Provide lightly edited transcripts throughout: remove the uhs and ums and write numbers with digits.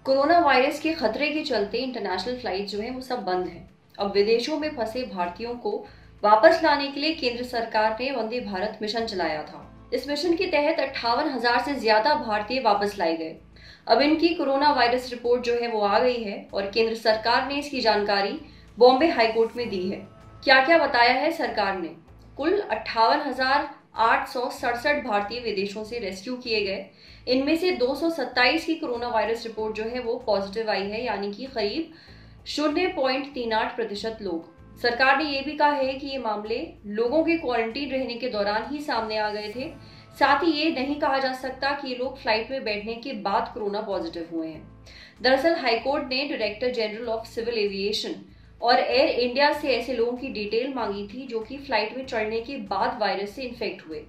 Corona virus के खतरे के चलते इंटरनेशनल फ्लाइट जो है वो सब बंद हैं। अब विदेशों में फंसे भारतीयों को वापस लाने के लिए केंद्र सरकार ने वंदे भारत मिशन चलाया था। इस मिशन के तहत 58,000 से ज्यादा भारतीय वापस लाए गए। अब इनकी कोरोना वायरस रिपोर्ट जो है वो आ गई है और केंद्र सरकार ने इसकी जानकारी बॉम्बे हाईकोर्ट में दी है। क्या क्या बताया है सरकार ने? कुल 58,867 भारतीय विदेशों से रेस्क्यू किए गए। इनमें से 227 की कोरोना वायरस रिपोर्ट जो है वो पॉजिटिव आई है, यानी कि करीब 0.38% लोग। सरकार ने यह भी कहा है कि ये मामले लोगों के क्वारंटीन रहने के दौरान ही सामने आ गए थे। साथ ही ये नहीं कहा जा सकता कि ये लोग फ्लाइट में बैठने के बाद कोरोना पॉजिटिव हुए हैं। दरअसल हाईकोर्ट ने director general of civil aviation और एयर इंडिया से ऐसे लोगों की डिटेल मांगी थी जो कि फ्लाइट में चढ़ने के बाद वायरस से इन्फेक्ट हुए।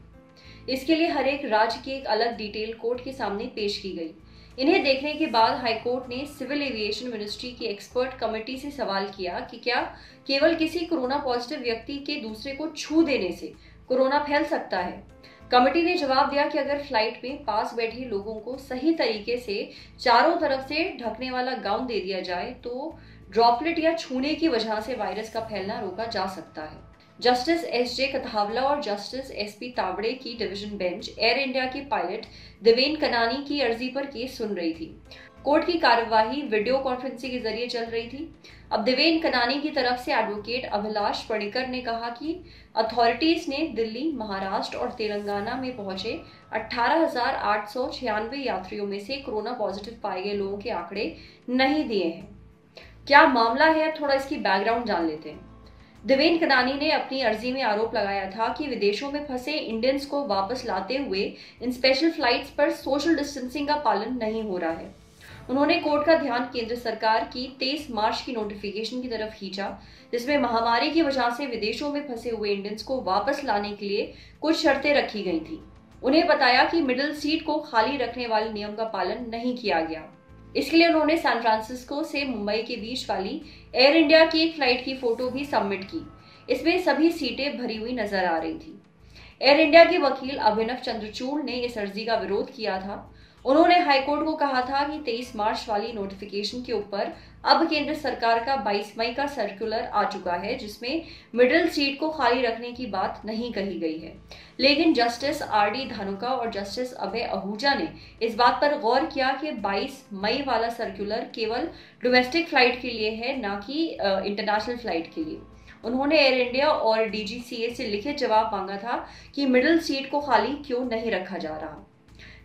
इसके लिए हर एक राज्य की एक अलग डिटेल कोर्ट के सामने पेश की गई। इन्हें देखने के बाद हाईकोर्ट ने सिविल एविएशन मिनिस्ट्री की एक्सपर्ट कमेटी से सवाल किया कि क्या केवल किसी कोरोना पॉजिटिव व्यक्ति के दूसरे को छू देने से कोरोना फैल सकता है। कमेटी ने जवाब दिया कि अगर फ्लाइट में पास बैठे लोगों को सही तरीके से चारों तरफ से ढकने वाला गाउन दे दिया जाए तो ड्रॉपलेट या छूने की वजह से वायरस का फैलना रोका जा सकता है। Justice SJ. कथावला और जस्टिस एस.पी. तावड़े की डिवीजन बेंच एयर इंडिया के पायलट देवेन कनानी की अर्जी पर केस सुन रही थी। कोर्ट की कार्यवाही वीडियो कॉन्फ्रेंसिंग के जरिए चल रही थी। अब देवेन कनानी की तरफ से एडवोकेट अभिलाष पणिकर ने कहा कि अथॉरिटीज ने दिल्ली, महाराष्ट्र और तेलंगाना में पहुंचे 18,896 यात्रियों में से कोरोना पॉजिटिव पाए गए लोगों के आंकड़े नहीं दिए हैं। क्या मामला है, थोड़ा इसकी बैकग्राउंड जान लेते हैं। देवेन कनानी ने अपनी अर्जी में आरोप लगाया था कि विदेशों में फंसे इंडियंस को वापस लाते हुए इन स्पेशल फ्लाइट्स पर सोशल डिस्टेंसिंग का पालन नहीं हो रहा है। उन्होंने कोर्ट का ध्यान केंद्र सरकार की 23 मार्च की नोटिफिकेशन की तरफ खींचा, जिसमें महामारी की वजह से विदेशों में फंसे हुए इंडियंस को वापस लाने के लिए कुछ शर्तें रखी गई थी। उन्हें बताया कि मिडिल सीट को खाली रखने वाले नियम का पालन नहीं किया गया। इसके लिए उन्होंने सैन फ्रांसिस्को से मुंबई के बीच वाली एयर इंडिया की एक फ्लाइट की फोटो भी सबमिट की। इसमें सभी सीटें भरी हुई नजर आ रही थी। एयर इंडिया के वकील अभिनव चंद्रचूड़ ने इस अर्जी का विरोध किया था। उन्होंने हाईकोर्ट को कहा था कि 23 मार्च वाली नोटिफिकेशन के ऊपर अब केंद्र सरकार का 22 मई का सर्कुलर आ चुका है, जिसमें मिडिल सीट को खाली रखने की बात नहीं कही गई है। लेकिन जस्टिस आर.डी. धानुका और जस्टिस अभय आहूजा ने इस बात पर गौर किया कि 22 मई वाला सर्कुलर केवल डोमेस्टिक फ्लाइट के लिए है, ना कि इंटरनेशनल फ्लाइट के लिए। उन्होंने एयर इंडिया और डीजीसीए से लिखित जवाब मांगा था कि मिडिल सीट को खाली क्यों नहीं रखा जा रहा।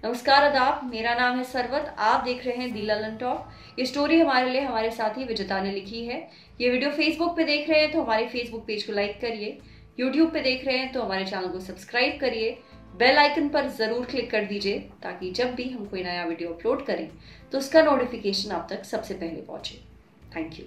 नमस्कार, आदाब, मेरा नाम है सरवत। आप देख रहे हैं दी ललन टॉक। ये स्टोरी हमारे लिए हमारे साथी विजेता ने लिखी है। ये वीडियो फेसबुक पे देख रहे हैं तो हमारे फेसबुक पेज को लाइक करिए। यूट्यूब पे देख रहे हैं तो हमारे चैनल को सब्सक्राइब करिए। बेल आइकन पर जरूर क्लिक कर दीजिए ताकि जब भी हम कोई नया वीडियो अपलोड करें तो उसका नोटिफिकेशन आप तक सबसे पहले पहुंचे। Thank you.